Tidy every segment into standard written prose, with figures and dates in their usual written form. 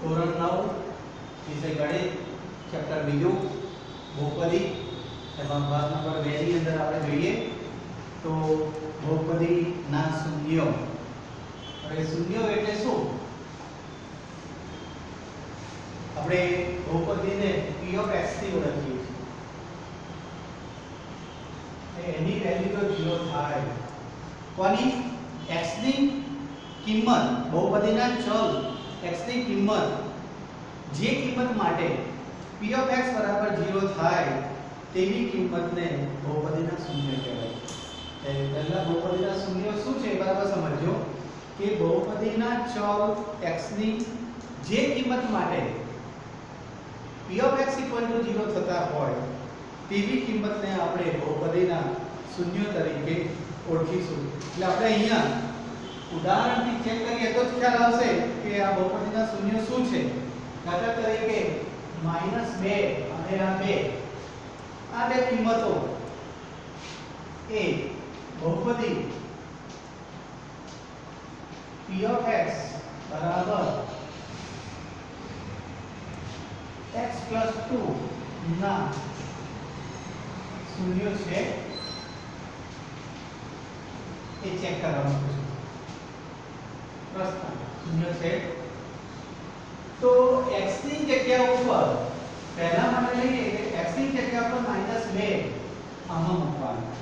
ધોરણ 9 વિષય ગણિત ચેપ્ટર બીજું બહુપદી એમાં ભાગ નંબર 2 ની અંદર આપણે જોઈએ તો બહુપદીના શૂન્યો. હવે શૂન્યો એટલે શું? આપણે બહુપદીને p of x થી ઓળખીએ છીએ. એની વેલ્યુ તો 0 થાય. કોની? x ની કિંમત, બહુપદીના ચલ x ની કિંમત, જે કિંમત માટે p of x બરાબર 0 થાય તેવી કિંમતને બહુપદીના શૂન્ય કહેવાય. પહેલા બહુપદીના શૂન્ય શું છે બરાબર સમજો કે બહુપદીના ચલ x ની જે કિંમત માટે p of x = 0 થતા હોય તેવી કિંમતને આપણે બહુપદીના શૂન્ય તરીકે ઓળખીશું. એટલે આપણે અહીંયા ઉદાહરણથી ચેક કરીએ તો જ ખ્યાલ આવશે કે આ બહુપદીના શૂન્ય શું છે. દાખલા તરીકે -2 અને આ 2, આ બે કિંમતો એ બહુપદી p of x બરાબર x + 2 ના શૂન્ય છે એ ચેક કરવાનું છે. પ્રશ્ન શૂન્ય છે તો x ની જગ્યા ઉપર પહેલા માટે લઈએ કે x ની જગ્યા પર -2 આમાં મૂકવાનું.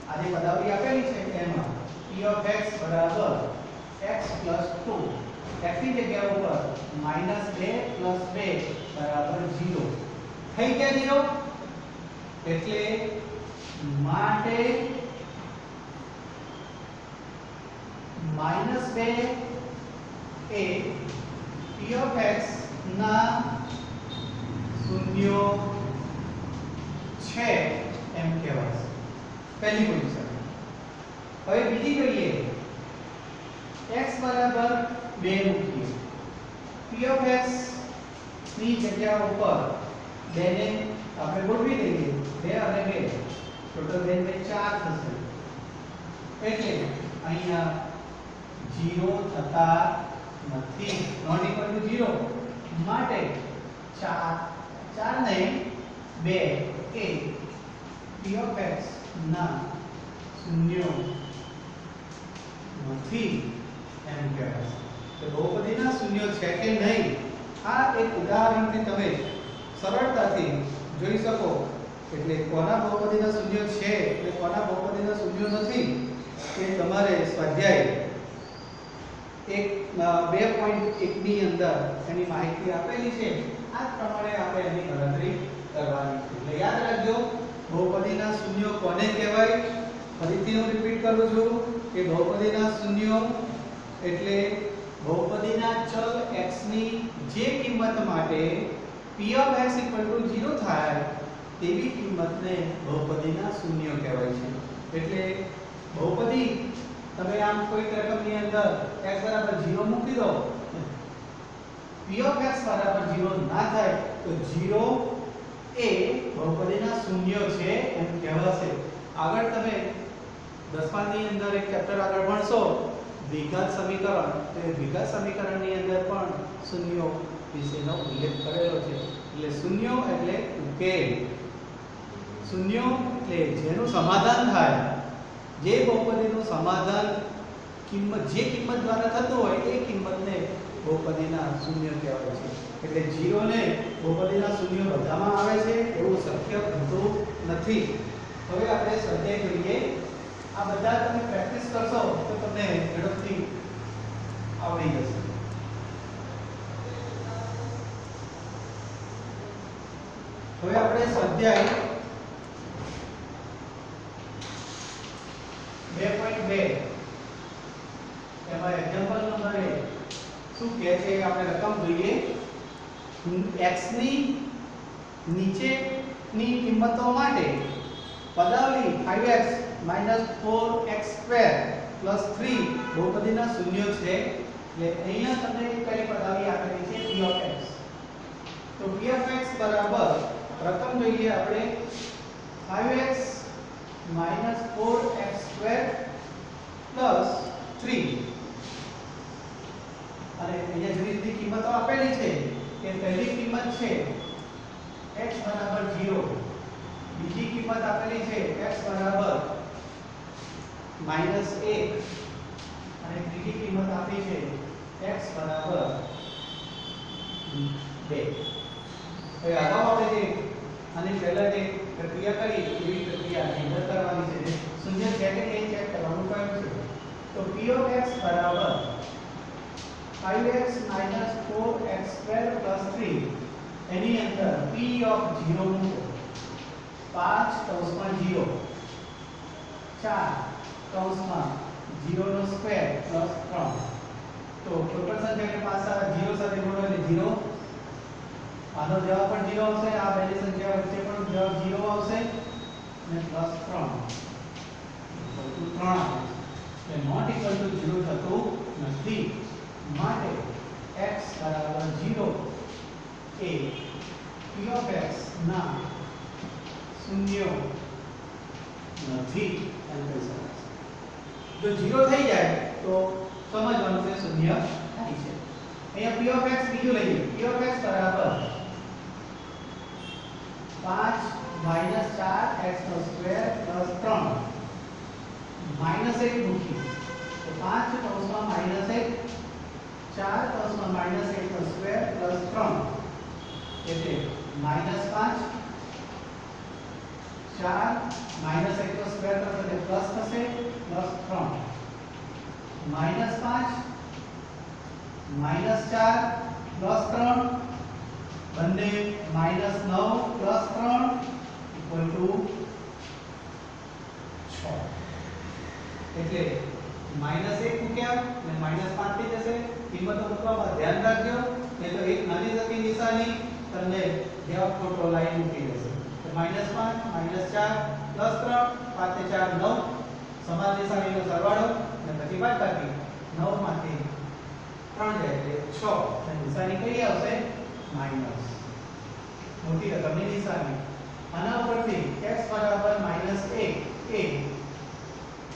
આ જે પદાવલી આપેલી છે એમાં p of x બરાબર x + 2, x ની જગ્યા ઉપર -2 + 2 બરાબર 0 થઈ ગયા 0. એટલે માટે -2 એ p of x ના શૂન્ય છે એમ કહેવાય. પહેલી પોઝિશન. હવે બીજી જોઈએ x બરાબર 2 મૂકીએ. p of x ની જગ્યા ઉપર 2 ને આપણે ગોઠવી દઈએ. 2 અને 2 ટોટલ 2 × 4 થશે. એટલે અહીંયા 0 થતા નથી, નોટ ઇક્વલ ટુ 0. માટે 4 ને 2 એ p of x ના શૂન્ય નથી એમ કહેવાય. તો બહુપદીના શૂન્ય છે કે નહીં આ એક ઉદાહરણથી તમે સરળતાથી જોઈ શકો. એટલે કોના બહુપદીના શૂન્ય છે અને કોના બહુપદીના શૂન્ય નથી એ તમારે સ્વાધ્યાય 2.1 ની અંદર એની માહિતી આપેલી છે. આ પ્રમાણે આપણે એની ગણતરી કરવાની છે. એટલે યાદ રાખજો બહુપદીના શૂન્ય કોને કહેવાય. ફરીથી હું રિપીટ કરું છું કે બહુપદીના શૂન્ય એટલે બહુપદીના ચલ x ની જે કિંમત માટે p of x = 0 થાય તેવી કિંમતને બહુપદીના શૂન્ય કહેવાય છે. એટલે બહુપદી તમે આમ કોઈ રકમની અંદર x બરાબર 0 મૂકી દો, p of x બરાબર 0 ના થાય તો 0 એ બહુપદીના શૂન્ય છે એમ કહેવાશે. આગળ તમે 10મા ની અંદર એક ચેપ્ટર આગળ ભણશો દ્વિઘાત સમીકરણ. તો એ દ્વિઘાત સમીકરણની અંદર પણ શૂન્યો વિશેનો ઉલ્લેખ કરેલો છે. એટલે શૂન્યો એટલે ઉકેલ. શૂન્યો એટલે જેનું સમાધાન થાય, જે બહુપદીનું સમાધાન જે કિંમત દ્વારા થતું હોય એ કિંમતને બહુપદીના શૂન્ય કહેવાય છે. એટલે 0 ને બહુપદીના શૂન્ય બધામાં આવે છે એવું શક્ય બનતું નથી. હવે આપણે સ્વાધ્યાય જોઈએ. આ બધા તમે પ્રેક્ટિસ કરશો તો તમને ઝડપથી આવડી જશે. હવે આપણે સ્વાધ્યાય 2.2 એમાં એક્ઝામ્પલ નંબર 1 શું કહે છે આપણે રકમ જોઈએ. x ની નીચેની કિંમતો માટે પદાવલી 5x - 4x² + 3 બહુપદીના શૂન્ય છે. એટલે અહીંયા તમને કઈ પદાવલી આપેલી છે p of x. તો p of x બરાબર રકમ જોઈએ આપણે 5x - 4x² + 3 અને અહીંયા જુદી જુદી કિંમતો આપેલી છે. કે પહેલી કિંમત છે x બરાબર 0, બીજી કિંમત આપેલી છે x બરાબર -1 અને ત્રીજી કિંમત આપી છે x બરાબર 2. હવે અગાઉ આપણે જે આની પહેલા જે પ્રક્રિયા કરી એવી પ્રક્રિયા અંદર કરવાની છે. શૂન્ય છે કે નહીં ચેક કરવાનું કહ્યું છે. તો p of x બરાબર 5x - 4x² + 3 એની અંદર p of 0 મૂકો. 5 કૌંસમાં 0 4 કૌંસમાં 0 નો સ્ક્વેર પ્લસ 3. તો ટોટલ સંખ્યાની પાછા 0 સાથે ગુણો એટલે 0. આનો જવાબ પણ 0 આવશે. આ બેની સંખ્યા વચ્ચે પણ જવાબ 0 આવશે અને પ્લસ 3 આવે છે. નોટ ઇક્વલ ટુ 0 થતું નથી. માટે x બરાબર 0 એ p of x ના શૂન્ય નથી એમ કહી શકાય. જો 0 થઈ જાય તો સમજવાનું છે શૂન્ય થાય છે. અહીંયા p of x બીજું લઈએ. p of x બરાબર 5 - 4x² + 3 -1 મૂકી તો 5 કૌંસમાં -1 4 કૌંસમાં -1² + 3 એટલે -5 4 -1² થશે એટલે પ્લસ થશે પ્લસ 3 -5 -4 પ્લસ 3 બંને -9 પ્લસ 3 = 6. એટલે -1 મૂક્યા અને -5 થઈ જશે. કિંમતો મૂકવામાં ધ્યાન રાખજો નહીં તો એક નાની જતી નિશાની તમને જવાબ ખોટો લાઈન મૂકી દેશે. તો -5 -4 પ્લસ 3 5 ને 4 9 સમાન નિશાનીનો સરવાળો અને પછી બાદબાકી 9 માંથી 3 જાય એટલે 6 અને નિશાની કઈ આવશે માઈનસ. મોટી રકમની નિશાની. આના ઉપરથી x બરાબર -1 એ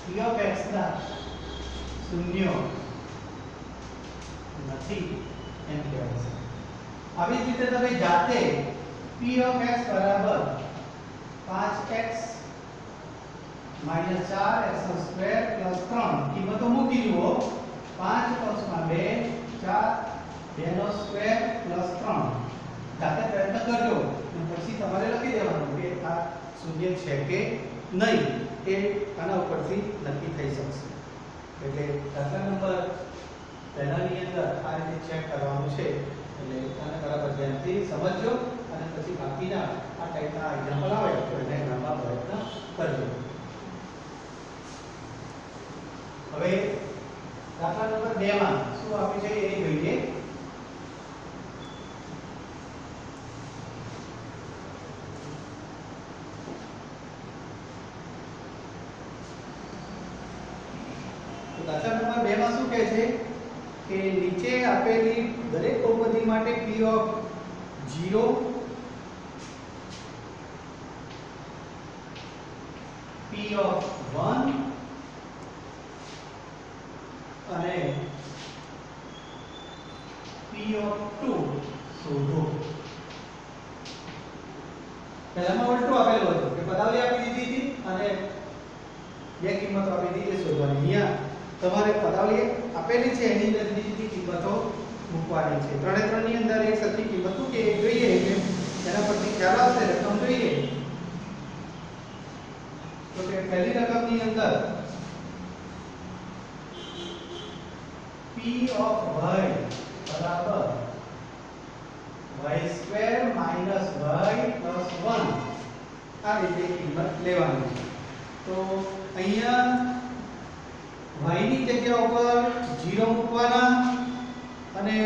p of x ના શૂન્ય નથી એમ કહેવાય છે. આવી જ રીતે તમે જાતે p of x બરાબર 5x - 4x² + 3 કિંમતો મૂકી જુઓ. 5 કૌંસમાં 2 4 2 નો સ્ક્વેર પ્લસ 3 જાતે પ્રયત્ન કરજો અને પછી તમારે લખી દેવાનું કે આ શૂન્ય છે કે નહીં એ આના ઉપરથી નક્કી થઈ શકશે. એટલે દાખલા નંબર પહેલાની અંદર આ રીતે ચેક કરવાનું છે. એટલે આને બરાબર ધ્યાનથી સમજજો અને પછી બાકીના આ ટાઈપના એક્ઝામ્પલ આવે તો એને ગણવા પ્રયત્ન કરજો. હવે દાખલા નંબર 2 માં શું આપ્યું છે એ જોઈએ. દાખલા નંબર 2 માં શું કહે છે કે નીચે આપેલી દરેક બહુપદી માટે p of 0 p of 1 અને p of 2 શોધો. પહેલામાં ઉલટું આપેલું હતું કે પદાવલી આપી દીધી હતી અને બે કિંમતો આપી દીધી એ શોધવાની. અહીંયા તમારે પદાવલી આપેલી છે એની અંદર બીજી કિંમતો મૂકવાની છે. ત્રણે ત્રણની અંદર એક સરખી કિંમત મૂકે એ જોઈએ એટલે એના પરથી ખ્યાલ આવશે. રકમ જોઈએ તો કે પહેલી રકમની અંદર p of y બરાબર y² - y + 1 આ રીતે કિંમત લેવાની છે. તો અહીંયા y ની જગ્યા ઉપર 0 મૂકવાના અને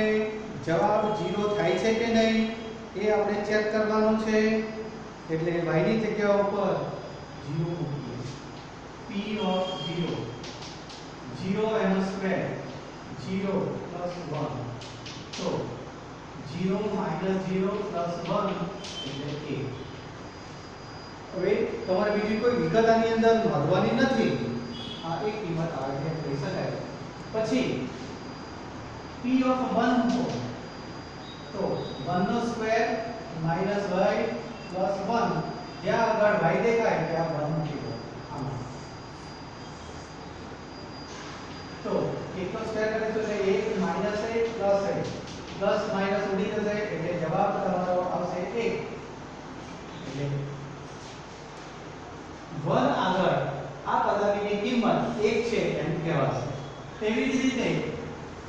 જવાબ 0 થાય છે કે નહીં એ આપણે ચેક કરવાનું છે. એટલે y ની જગ્યા ઉપર 0 મૂકીએ. p of 0 0 એનો સ્ક્વેર 0 + 1 તો 0 - 0 + 1 એટલે 1. હવે તમારે બીજી કોઈ વિગત આની અંદર નોંધવાની નથી. આ એક કિંમત આવે છે કહી શકાય. પછી p of 1 મૂકો તો 1 1 નો સ્ક્વેર માઈનસ y પ્લસ 1 જ્યાં આગળ y દેખાય ત્યાં 1 મૂકી દો આમાં તો 1 નો સ્ક્વેર કરીશું એટલે 1 માઈનસ 1 પ્લસ 1 પ્લસ માઈનસ ઉડી જશે એટલે જવાબ તમારો આવશે 1 એટલે 1 આગળ આ પદાર્થની કિંમત 1 છે એમ કહેવાશે તેવી જ રીતે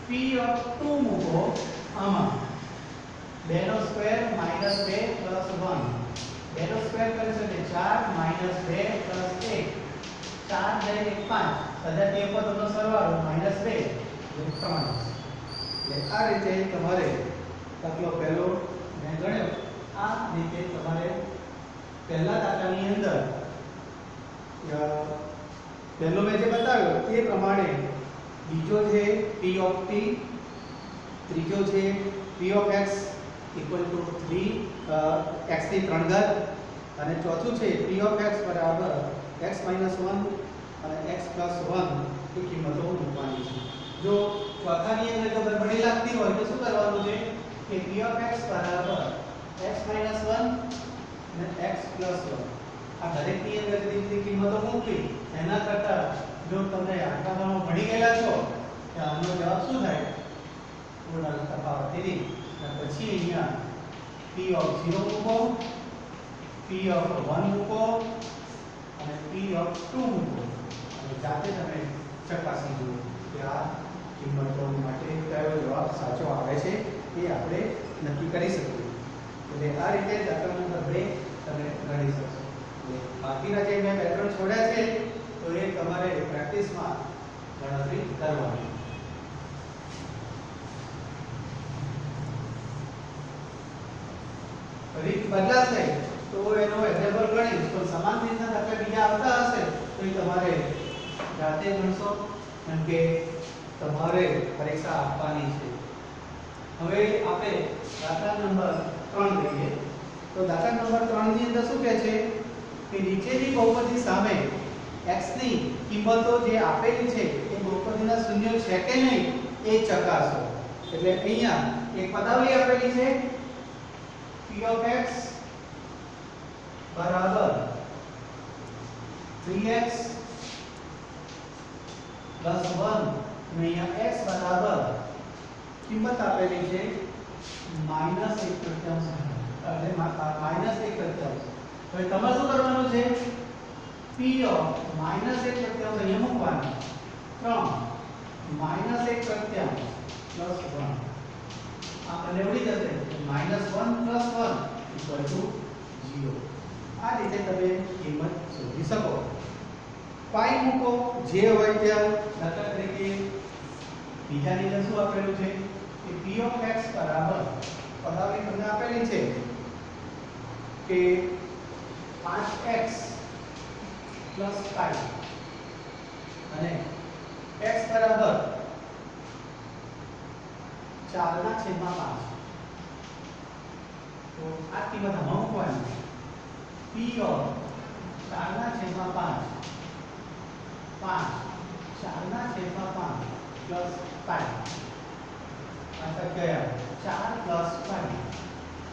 p ઓફ 2 મૂકો આમાં 2 નો સ્ક્વેર માઈનસ 2 પ્લસ 1 2 નો સ્ક્વેર કરીશું એટલે 4 માઈનસ 2 પ્લસ 1 4 જાય 5 સજાતીય પદોનો સરવાળો માઈનસ 2 એટલે 3 એટલે આ રીતે તમારે દાખલો પહેલો મેં ગણ્યો આ રીતે તમારે પહેલા દાખલાની અંદર પહેલો મેં જે બતાવ્યો તે પ્રમાણે બીજો છે p ઓફ t ત્રીજો છે p of x equal to 3 x ની 3 ઘાત અને ચોથું છે p ઓફ x બરાબર x - 1 અને x + 1 ની કિંમતો મૂકવાની છે જો ચોથાની અંદર જો ગડબડી લાગતી હોય તો શું કરવાનું છે કે p ઓફ x બરાબર x - 1 અને x + 1 આ દરેકની અંદર જુદી કિંમતો મૂકવી એના કરતા જો તમે આંકડામાં ભણી ગયેલા છો કે આનો જવાબ શું થાય પૂર્ણ તફાવત તેની અને પછી અહીંયા p ઓફ 0 મૂકો p ઓફ 1 મૂકો અને p ઓફ 2 મૂકો અને જાતે તમે ચકાસી જુઓ કે આ કિંમતો માટે કયો જવાબ સાચો આવે છે એ આપણે નક્કી કરી શકીએ એટલે આ રીતે દાખલા નંબર 2 તમે ગણી શકશો બાકીના જે મેં પેટર્ન છોડ્યા છે તો એ તમારે પ્રેક્ટિસમાં ગણતરી કરવાની રીત બદલાશે તો એનો એક્ઝામ્પલ ગણીશ પણ સમાન રીતના દાખલા બીજા આવતા હશે તો એ તમારે જાતે ગણશો કેમ કે તમારે પરીક્ષા આપવાની છે હવે આપણે દાખલા નંબર 3 લઈએ તો દાખલા નંબર 3 ની અંદર શું કહે છે કે નીચેની બહુપદી સામે x ની કિંમતો જે આપેલી છે એ બહુપદીના શૂન્યો છે કે નહીં એ ચકાસો એટલે અહીંયા એક પદાવલી આપેલી છે p of x બરાબર 3x + 1 અને અહીંયા x બરાબર કિંમત આપેલી છે -1/3 એટલે -1/3 હવે તમારે શું કરવાનું છે p ઓફ -1/3 અહીંયા મૂકવાનું 3 -1/3 + 1 આ બંને ઉડી જશે -1 + 1 = 0 આ રીતે તમે કિંમત શોધી શકો પાઈ મૂકો જે હોય ત્યાં દાખલા તરીકે બીજાની અંદર શું આપેલું છે કે p of x બરાબર પદાવલી તમને આપેલી છે કે 5x + pi અને x બરાબર 4/5 તો આ કિંમત આમાં મૂકવાની p of 4/5 4/5 + pi આન્સર કયા 4 + pi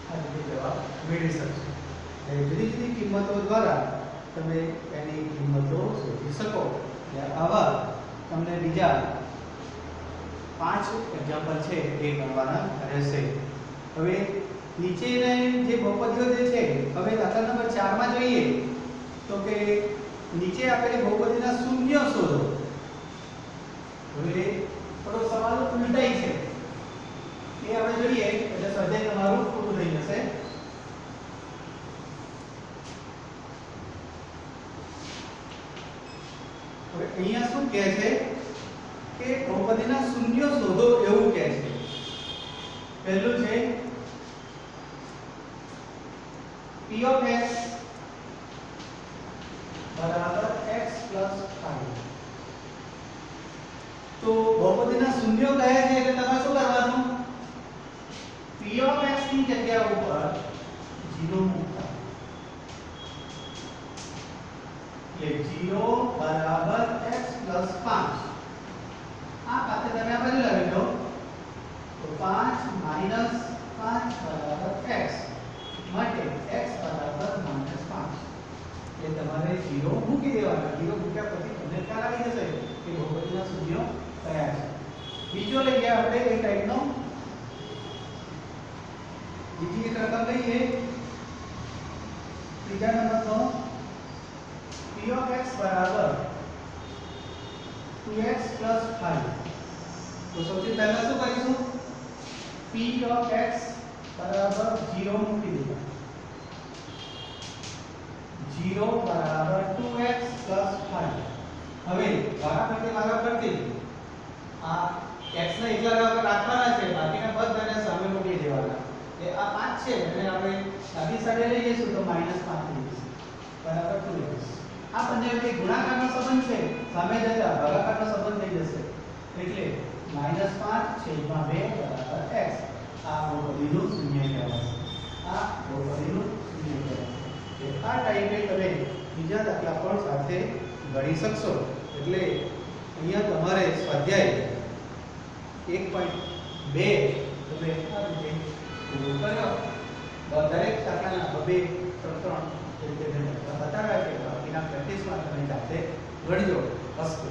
આ રીતે જવાબ મેળવી શકશો એટલે જુદી જુદી કિંમતો દ્વારા તમે એની કિંમતો શોધી શકો એટલે આવા તમને બીજા 5 એક્ઝામ્પલ છે એ ગણવાના રહેશે હવે નીચેના જે બહુપદીઓ જે છે હવે દાખલા નંબર 4 માં જોઈએ તો કે નીચે આપેલી બહુપદીના શૂન્ય શોધો હવે થોડો સવાલ ઉલટાઈ છે એ આપણે જોઈએ એટલે સ્વાધ્યાય તમારું પૂરું થઈ જશે હવે અહીંયા શું કહે છે કે બહુપદીના શૂન્ય શોધો એવું કહે છે પહેલું છે p of x બરાબર x + 5 તો બહુપદીના શૂન્યો કહે છે એટલે તમારે શું કરવાનું p of x ની જગ્યા ઉપર 0 મૂકતા એટલે 0 બરાબર x + 5 આ પાછળ તમે આ બાજુ લાવી દો તો 5 - 5 5 બરાબર x માટે x બરાબર -5 એ તમારે 0 મૂકી દેવાના. 0 મૂક્યા પછી તમને ખ્યાલ આવી જશે કે બહુપદીના શૂન્યો કયા છે. બીજો લઈએ આપણે એ ટાઈપનો બીજી એક રકમ લઈએ ત્રીજા નંબરનો p of x બરાબર 2x 5. તો સૌથી પહેલા શું કરીશું p of x બરાબર 0 મૂકી દઈએ. 0 બરાબર 2x 5. હવે ભાગાકારથી આ x ને એકલા રાખવાના છે, બાકીના બધાને સામે મૂકી દેવાના. એ આ 5 છે અને આપણે ડાબી સાઈડે લઈ જઈશું તો -5 થઈ જશે બરાબર 2x. આ બંને વચ્ચે ગુણાકારનો સંબંધ છે, સામે જતા ભાગાકારનો સંબંધ થઈ જશે એટલે -5/2 બરાબર x. આ બહુપદીનું શૂન્ય કહેવાય. આ બહુપદીનું શૂન્ય કહેવાય. આ ટાઈપે તમે બીજા દાખલા પણ સાથે ગણી શકશો. એટલે અહીંયા તમારે સ્વાધ્યાય 1.2 તમે આ રીતે પૂરું કર્યો. દરેક દાખલાના 2 3 રીતે બતાવ્યા છે. બાકીના પ્રેક્ટિસમાં તમે જાતે ગણજો. અસ્તુ.